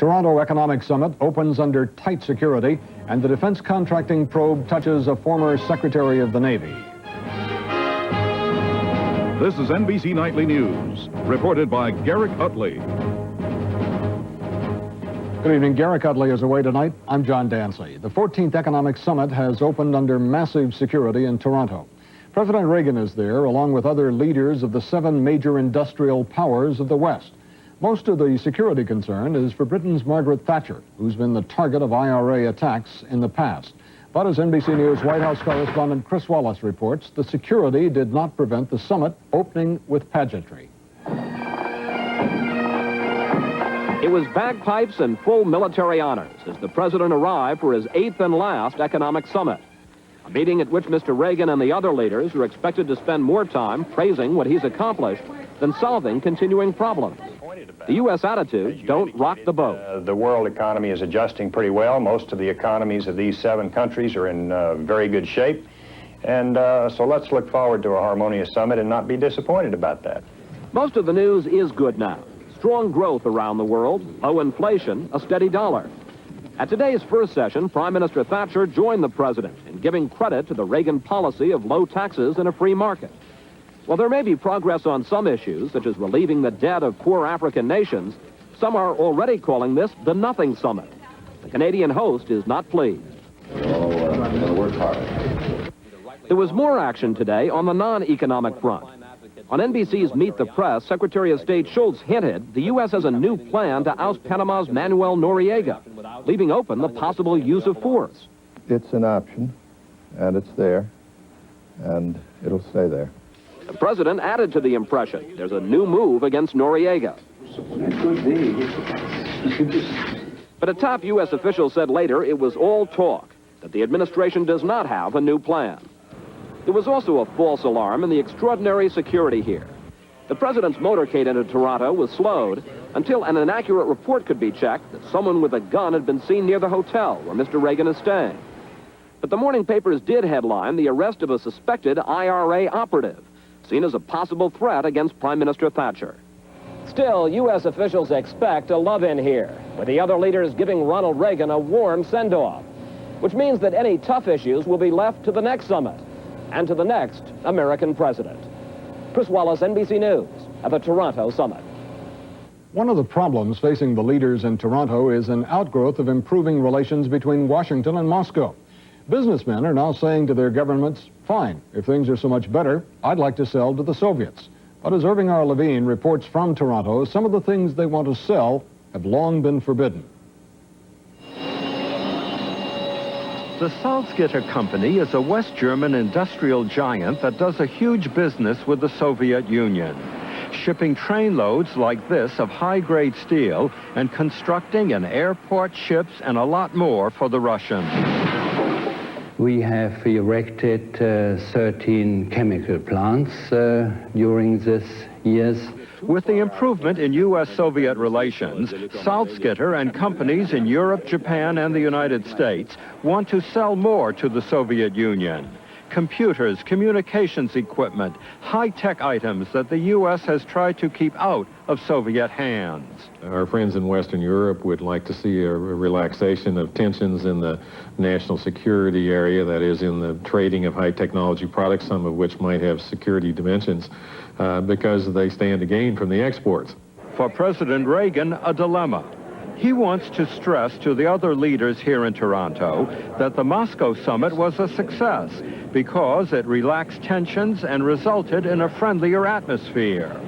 Toronto Economic Summit opens under tight security, and the defense contracting probe touches a former Secretary of the Navy. This is NBC Nightly News, reported by Garrick Utley. Good evening. Garrick Utley is away tonight. I'm John Dancy. The 14th Economic Summit has opened under massive security in Toronto. President Reagan is there, along with other leaders of the 7 major industrial powers of the West. Most of the security concern is for Britain's Margaret Thatcher, who's been the target of IRA attacks in the past. But as NBC News White House correspondent Chris Wallace reports, the security did not prevent the summit opening with pageantry. It was bagpipes and full military honors as the president arrived for his 8th and last economic summit. A meeting at which Mr. Reagan and the other leaders are expected to spend more time praising what he's accomplished than solving continuing problems. The U.S. attitudes don't rock the boat. The world economy is adjusting pretty well. Most of the economies of these 7 countries are in very good shape. And so let's look forward to a harmonious summit and not be disappointed about that. Most of the news is good now. Strong growth around the world, low inflation, a steady dollar. At today's first session, Prime Minister Thatcher joined the president in giving credit to the Reagan policy of low taxes and a free market. While there may be progress on some issues, such as relieving the debt of poor African nations, some are already calling this the nothing summit. The Canadian host is not pleased. Work hard. There was more action today on the non-economic front. On NBC's Meet the Press, Secretary of State Schultz hinted the U.S. has a new plan to oust Panama's Manuel Noriega, leaving open the possible use of force. It's an option, and it's there, and it'll stay there. The president added to the impression there's a new move against Noriega. It could be. But a top U.S. official said later it was all talk, that the administration does not have a new plan. There was also a false alarm in the extraordinary security here. The president's motorcade into Toronto was slowed until an inaccurate report could be checked that someone with a gun had been seen near the hotel where Mr. Reagan is staying. But the morning papers did headline the arrest of a suspected IRA operative, seen as a possible threat against Prime Minister Thatcher. Still, U.S. officials expect a love-in here, with the other leaders giving Ronald Reagan a warm send-off, which means that any tough issues will be left to the next summit and to the next American president. Chris Wallace, NBC News, at the Toronto Summit. One of the problems facing the leaders in Toronto is an outgrowth of improving relations between Washington and Moscow. Businessmen are now saying to their governments, fine, if things are so much better, I'd like to sell to the Soviets. But as Irving R. Levine reports from Toronto, some of the things they want to sell have long been forbidden. The Salzgitter Company is a West German industrial giant that does a huge business with the Soviet Union, shipping trainloads like this of high-grade steel and constructing an airport, ships, and a lot more for the Russians. We have erected 13 chemical plants during this years. With the improvement in U.S.-Soviet relations, Salzgitter and companies in Europe, Japan, and the United States want to sell more to the Soviet Union. Computers, communications equipment, high-tech items that the U.S. has tried to keep out of Soviet hands. Our friends in Western Europe would like to see a relaxation of tensions in the national security area, that is, in the trading of high-technology products, some of which might have security dimensions, because they stand to gain from the exports. For President Reagan, a dilemma. He wants to stress to the other leaders here in Toronto that the Moscow summit was a success because it relaxed tensions and resulted in a friendlier atmosphere.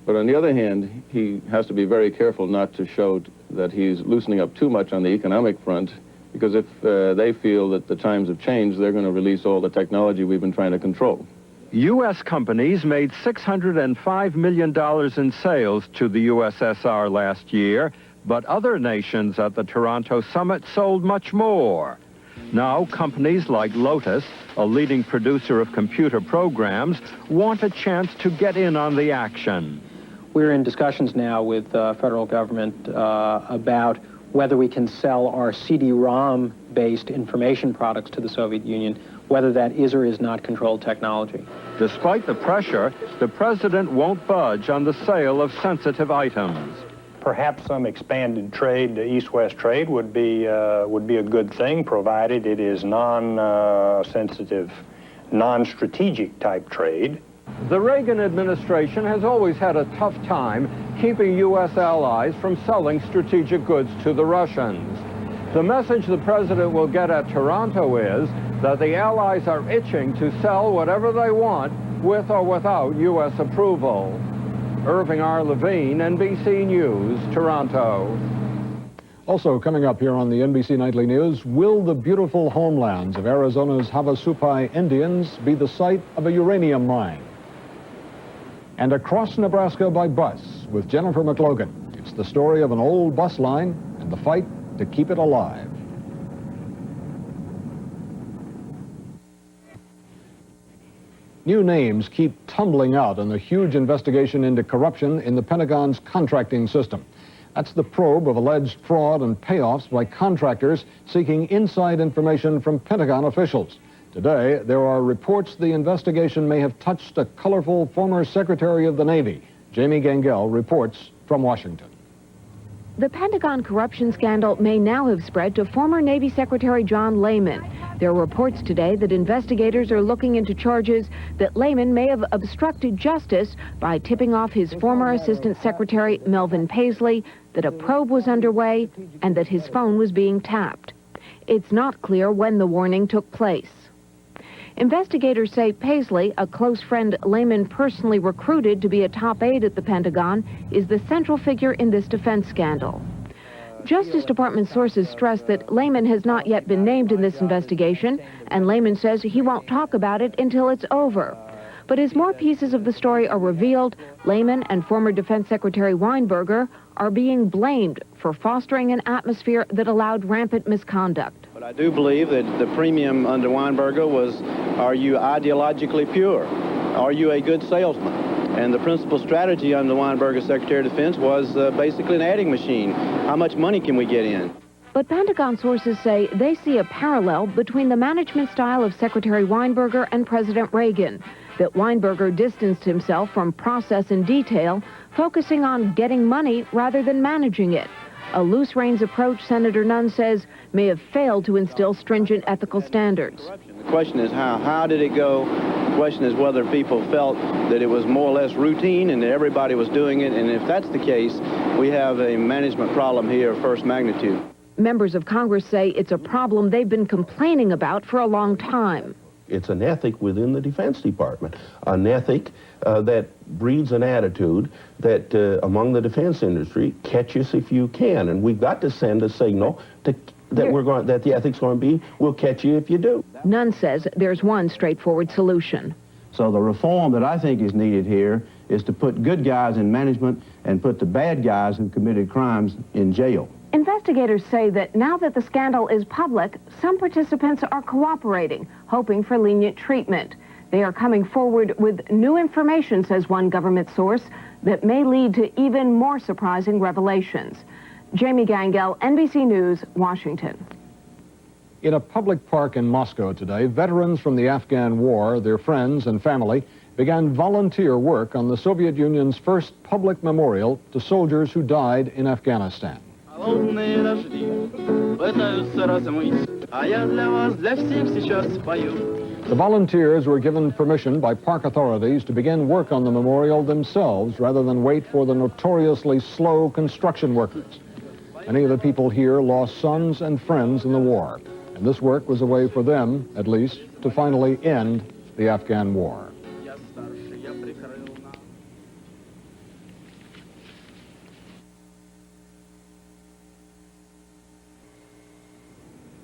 But on the other hand, he has to be very careful not to show that he's loosening up too much on the economic front, because if they feel that the times have changed, they're going to release all the technology we've been trying to control. U.S. companies made $605 million in sales to the USSR last year, but other nations at the Toronto summit sold much more. Now, companies like Lotus, a leading producer of computer programs, want a chance to get in on the action. We're in discussions now with the federal government about whether we can sell our CD-ROM-based information products to the Soviet Union, whether that is or is not controlled technology. Despite the pressure, the president won't budge on the sale of sensitive items. Perhaps some expanded trade, east-west trade, would be a good thing, provided it is non-sensitive, non-strategic type trade. The Reagan administration has always had a tough time keeping U.S. allies from selling strategic goods to the Russians. The message the president will get at Toronto is that the allies are itching to sell whatever they want with or without U.S. approval. Irving R. Levine, NBC News, Toronto. Also coming up here on the NBC Nightly News, will the beautiful homelands of Arizona's Havasupai Indians be the site of a uranium mine? And across Nebraska by bus with Jennifer McLogan. It's the story of an old bus line and the fight to keep it alive. New names keep tumbling out in the huge investigation into corruption in the Pentagon's contracting system. That's the probe of alleged fraud and payoffs by contractors seeking inside information from Pentagon officials. Today, there are reports the investigation may have touched a colorful former Secretary of the Navy. Jamie Gangel reports from Washington. The Pentagon corruption scandal may now have spread to former Navy Secretary John Lehman. There are reports today that investigators are looking into charges that Lehman may have obstructed justice by tipping off his former Assistant Secretary Melvin Paisley that a probe was underway and that his phone was being tapped. It's not clear when the warning took place. Investigators say Paisley, a close friend Lehman personally recruited to be a top aide at the Pentagon, is the central figure in this defense scandal. Justice Department sources stress that Lehman has not yet been named in this investigation, and Lehman says he won't talk about it until it's over. But as more pieces of the story are revealed, Lehman and former Defense Secretary Weinberger are being blamed for fostering an atmosphere that allowed rampant misconduct. But I do believe that the premium under Weinberger was, are you ideologically pure? Are you a good salesman? And the principal strategy under Weinberger Secretary of Defense was basically an adding machine. How much money can we get in? But Pentagon sources say they see a parallel between the management style of Secretary Weinberger and President Reagan, that Weinberger distanced himself from process and detail, focusing on getting money rather than managing it. A loose reins approach, Senator Nunn says, may have failed to instill stringent ethical standards. The question is how. How did it go? The question is whether people felt that it was more or less routine and that everybody was doing it. And if that's the case, we have a management problem here of first magnitude. Members of Congress say it's a problem they've been complaining about for a long time. It's an ethic within the Defense Department, an ethic that breeds an attitude that among the defense industry, catch us if you can. And we've got to send a signal that the ethics going to be, we'll catch you if you do. Nunn says there's one straightforward solution. So the reform that I think is needed here is to put good guys in management and put the bad guys who committed crimes in jail. Investigators say that now that the scandal is public, some participants are cooperating, hoping for lenient treatment. They are coming forward with new information, says one government source, that may lead to even more surprising revelations. Jamie Gangel, NBC News, Washington. In a public park in Moscow today, veterans from the Afghan war, their friends and family, began volunteer work on the Soviet Union's first public memorial to soldiers who died in Afghanistan. The volunteers were given permission by park authorities to begin work on the memorial themselves rather than wait for the notoriously slow construction workers. Many of the people here lost sons and friends in the war, and this work was a way for them, at least, to finally end the Afghan war.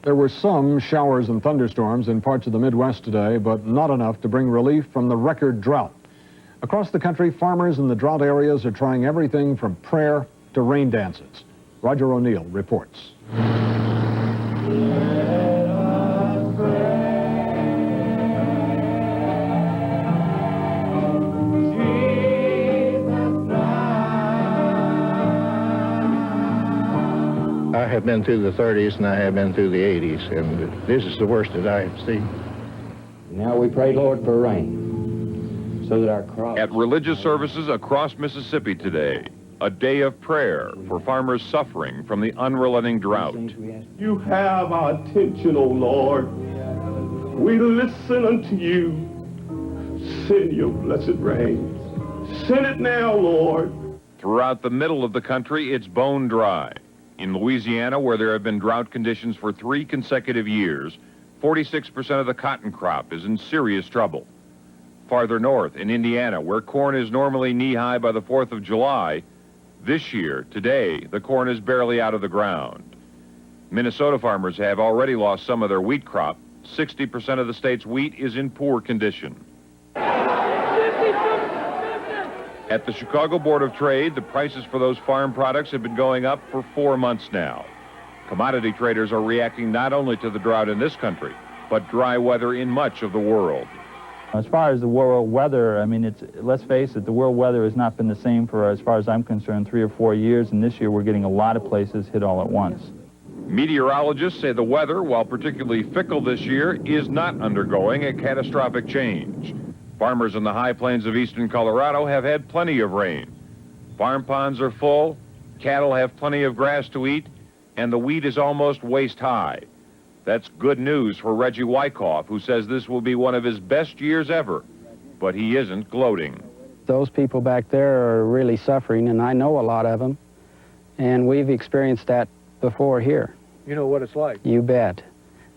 There were some showers and thunderstorms in parts of the Midwest today, but not enough to bring relief from the record drought. Across the country, farmers in the drought areas are trying everything from prayer to rain dances. Roger O'Neill reports. I have been through the 30s and I have been through the 80s, and this is the worst that I have seen. Now we pray, Lord, for rain, so that our crops... At religious services across Mississippi today, a day of prayer for farmers suffering from the unrelenting drought. You have our attention, O Lord. We listen unto you. Send your blessed rain. Send it now, Lord. Throughout the middle of the country, it's bone dry. In Louisiana, where there have been drought conditions for 3 consecutive years, 46% of the cotton crop is in serious trouble. Farther north, in Indiana, where corn is normally knee-high by the 4th of July, this year, today, the corn is barely out of the ground. Minnesota farmers have already lost some of their wheat crop. 60% of the state's wheat is in poor condition. At the Chicago Board of Trade, the prices for those farm products have been going up for 4 months now. Commodity traders are reacting not only to the drought in this country, but dry weather in much of the world. As far as the world weather, I mean, let's face it, the world weather has not been the same for, as far as I'm concerned, 3 or 4 years, and this year we're getting a lot of places hit all at once. Meteorologists say the weather, while particularly fickle this year, is not undergoing a catastrophic change. Farmers in the high plains of eastern Colorado have had plenty of rain. Farm ponds are full, cattle have plenty of grass to eat, and the wheat is almost waist-high. That's good news for Reggie Wyckoff, who says this will be one of his best years ever, but he isn't gloating. Those people back there are really suffering, and I know a lot of them, and we've experienced that before here. You know what it's like? You bet.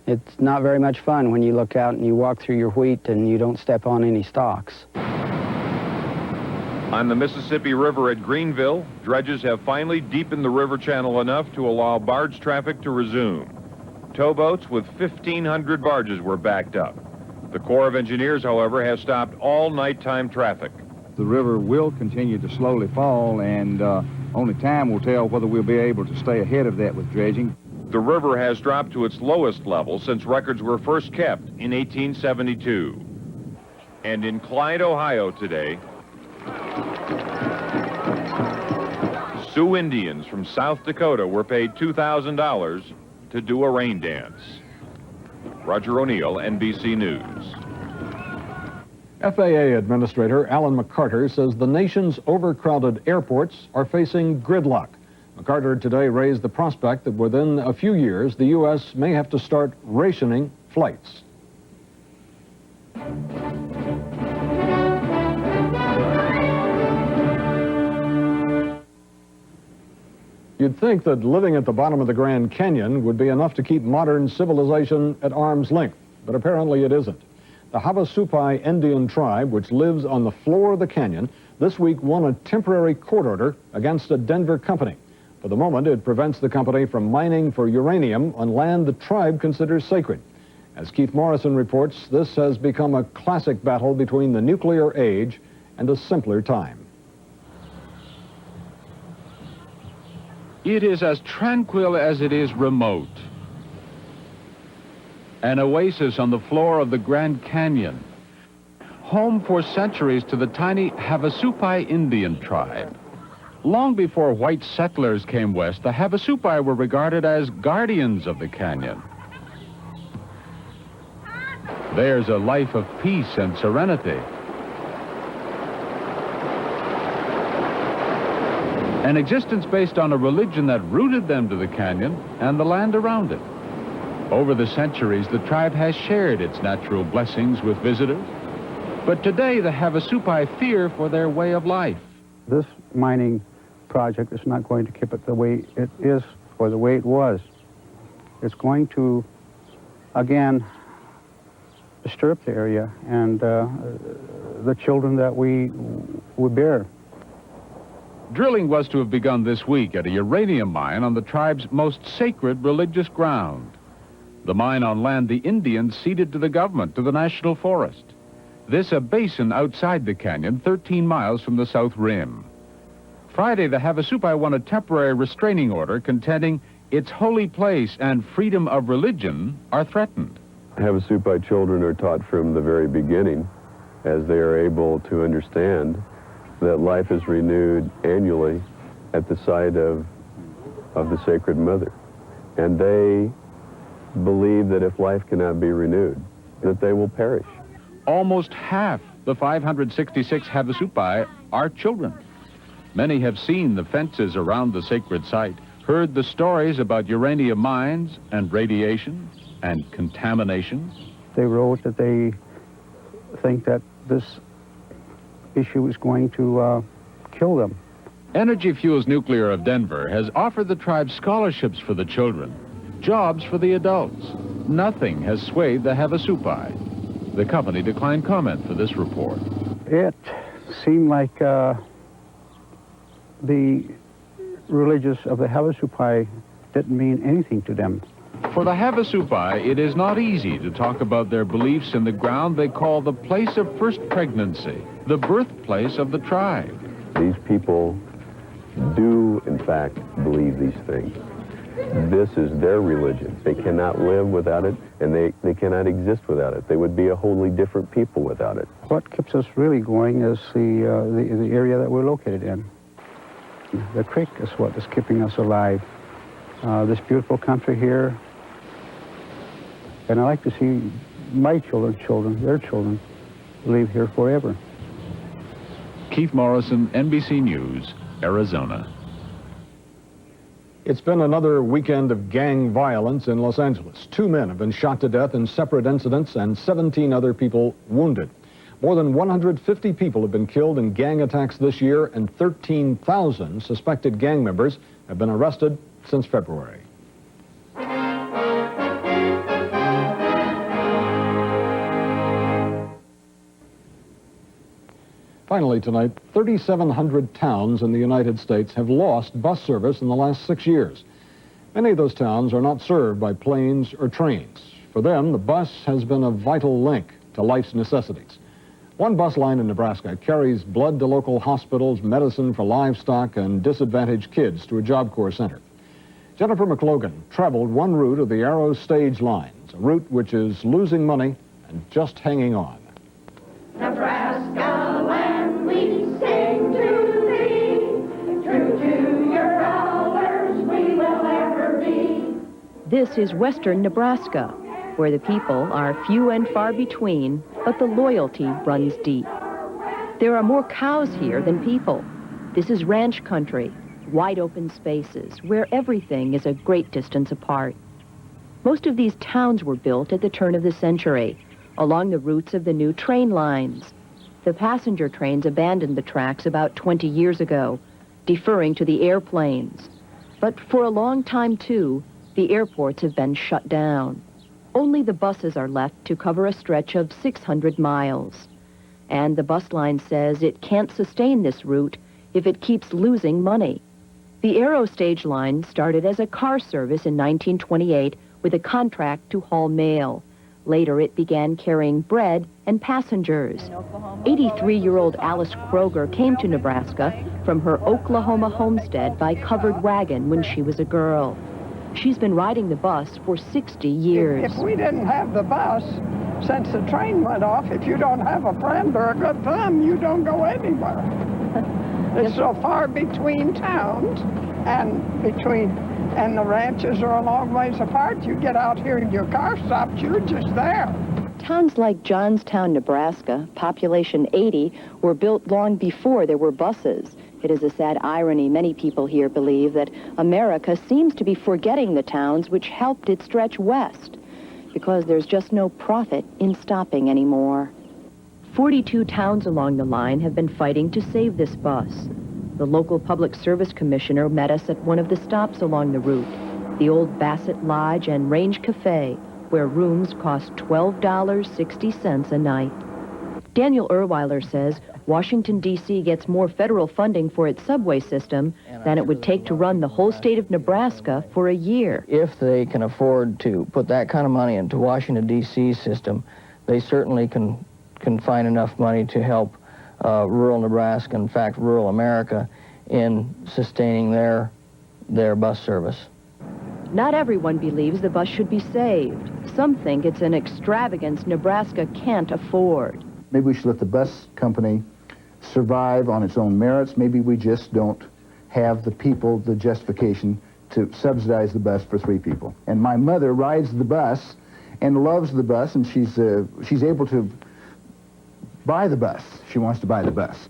It's not very much fun when you look out and you walk through your wheat and you don't step on any stalks. On the Mississippi River at Greenville, dredges have finally deepened the river channel enough to allow barge traffic to resume. Towboats with 1,500 barges were backed up. The Corps of Engineers, however, has stopped all nighttime traffic. The river will continue to slowly fall, and only time will tell whether we'll be able to stay ahead of that with dredging. The river has dropped to its lowest level since records were first kept in 1872. And in Clyde, Ohio today, Sioux Indians from South Dakota were paid $2,000 to do a rain dance. Roger O'Neill, NBC News. FAA Administrator Alan McCarter says the nation's overcrowded airports are facing gridlock. McCarter today raised the prospect that within a few years, the U.S. may have to start rationing flights. You'd think that living at the bottom of the Grand Canyon would be enough to keep modern civilization at arm's length, but apparently it isn't. The Havasupai Indian tribe, which lives on the floor of the canyon, this week won a temporary court order against a Denver company. For the moment, it prevents the company from mining for uranium on land the tribe considers sacred. As Keith Morrison reports, this has become a classic battle between the nuclear age and a simpler time. It is as tranquil as it is remote. An oasis on the floor of the Grand Canyon, home for centuries to the tiny Havasupai Indian tribe. Long before white settlers came west, the Havasupai were regarded as guardians of the canyon. Theirs a life of peace and serenity. An existence based on a religion that rooted them to the canyon and the land around it. Over the centuries, the tribe has shared its natural blessings with visitors. But today, the Havasupai fear for their way of life. This mining project is not going to keep it the way it is or the way it was. It's going to, again, disturb the area and the children that we bear. Drilling was to have begun this week at a uranium mine on the tribe's most sacred religious ground. The mine on land the Indians ceded to the government, to the National Forest. This a basin outside the canyon, 13 miles from the south rim. Friday, the Havasupai won a temporary restraining order contending its holy place and freedom of religion are threatened. Havasupai children are taught from the very beginning, as they are able to understand that life is renewed annually at the site of the Sacred Mother. And they believe that if life cannot be renewed, that they will perish. Almost half the 566 Havasupai are children. Many have seen the fences around the sacred site, heard the stories about uranium mines and radiation and contamination. They wrote that they think that this issue is going to kill them. Energy Fuels Nuclear of Denver has offered the tribe scholarships for the children, jobs for the adults. Nothing has swayed the Havasupai. The company declined comment for this report. It seemed like the religious of the Havasupai didn't mean anything to them. For the Havasupai, it is not easy to talk about their beliefs in the ground they call the place of first pregnancy, the birthplace of the tribe. These people do, in fact, believe these things. This is their religion. They cannot live without it, and they cannot exist without it. They would be a wholly different people without it. What keeps us really going is the area that we're located in. The creek is what is keeping us alive. This beautiful country here, and I like to see my children, their children, live here forever. Keith Morrison, NBC News, Arizona. It's been another weekend of gang violence in Los Angeles. 2 men have been shot to death in separate incidents and 17 other people wounded. More than 150 people have been killed in gang attacks this year, and 13,000 suspected gang members have been arrested since February. Finally tonight, 3,700 towns in the United States have lost bus service in the last 6 years. Many of those towns are not served by planes or trains. For them, the bus has been a vital link to life's necessities. One bus line in Nebraska carries blood to local hospitals, medicine for livestock, and disadvantaged kids to a Job Corps center. Jennifer McLogan traveled one route of the Arrow stage lines, a route which is losing money and just hanging on. Nebraska, when we sing to thee, true to your colors we will ever be. This is western Nebraska, where the people are few and far between, but the loyalty runs deep. There are more cows here than people. This is ranch country, wide open spaces, where everything is a great distance apart. Most of these towns were built at the turn of the century, along the routes of the new train lines. The passenger trains abandoned the tracks about 20 years ago, deferring to the airplanes. But for a long time, too, the airports have been shut down. Only the buses are left to cover a stretch of 600 miles. And the bus line says it can't sustain this route if it keeps losing money. The Arrow stage line started as a car service in 1928 with a contract to haul mail. Later, it began carrying bread and passengers. 83-year-old Alice Kroger came to Nebraska from her Oklahoma homestead by covered wagon when she was a girl. She's been riding the bus for 60 years. If we didn't have the bus, since the train went off, if you don't have a friend or a good thumb, you don't go anywhere. It's so far between towns, and the ranches are a long ways apart. You get out here and your car stops, you're just there. Towns like Johnstown, Nebraska, population 80, were built long before there were buses. It is a sad irony. Many people here believe that America seems to be forgetting the towns which helped it stretch west, because there's just no profit in stopping anymore. 42 towns along the line have been fighting to save this bus. The local public service commissioner met us at one of the stops along the route, the old Bassett Lodge and Range Cafe, where rooms cost $12.60 a night. Daniel Erweiler says Washington, D.C. gets more federal funding for its subway system than it would take to run the whole state of Nebraska for a year. If they can afford to put that kind of money into Washington, D.C. system, they certainly can find enough money to help rural Nebraska, in fact, rural America, in sustaining their bus service. Not everyone believes the bus should be saved. Some think it's an extravagance Nebraska can't afford. Maybe we should let the bus company survive on its own merits. Maybe we just don't have the people, the justification to subsidize the bus for 3 people. And my mother rides the bus and loves the bus, and she's able to buy the bus. She wants to buy the bus.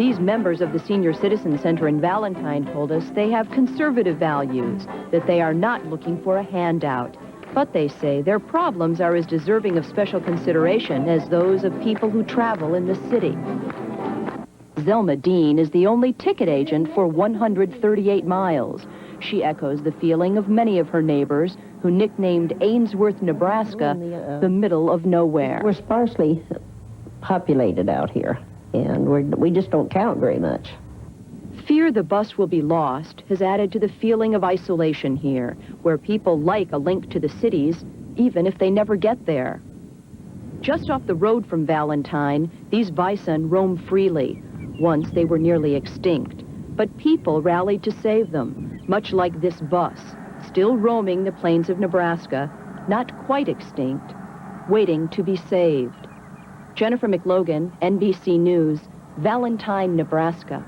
These members of the Senior Citizen Center in Valentine told us they have conservative values, that they are not looking for a handout. But they say their problems are as deserving of special consideration as those of people who travel in the city. Zelma Dean is the only ticket agent for 138 miles. She echoes the feeling of many of her neighbors who nicknamed Ainsworth, Nebraska, the middle of nowhere. We're sparsely populated out here, and we just don't count very much. Fear the bus will be lost has added to the feeling of isolation here, where people like a link to the cities, even if they never get there. Just off the road from Valentine, these bison roam freely. Once they were nearly extinct, but people rallied to save them, much like this bus, still roaming the plains of Nebraska, not quite extinct, waiting to be saved. Jennifer McLogan, NBC News, Valentine, Nebraska.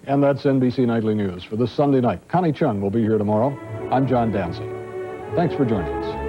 And that's NBC Nightly News for this Sunday night. Connie Chung will be here tomorrow. I'm John Dancy. Thanks for joining us.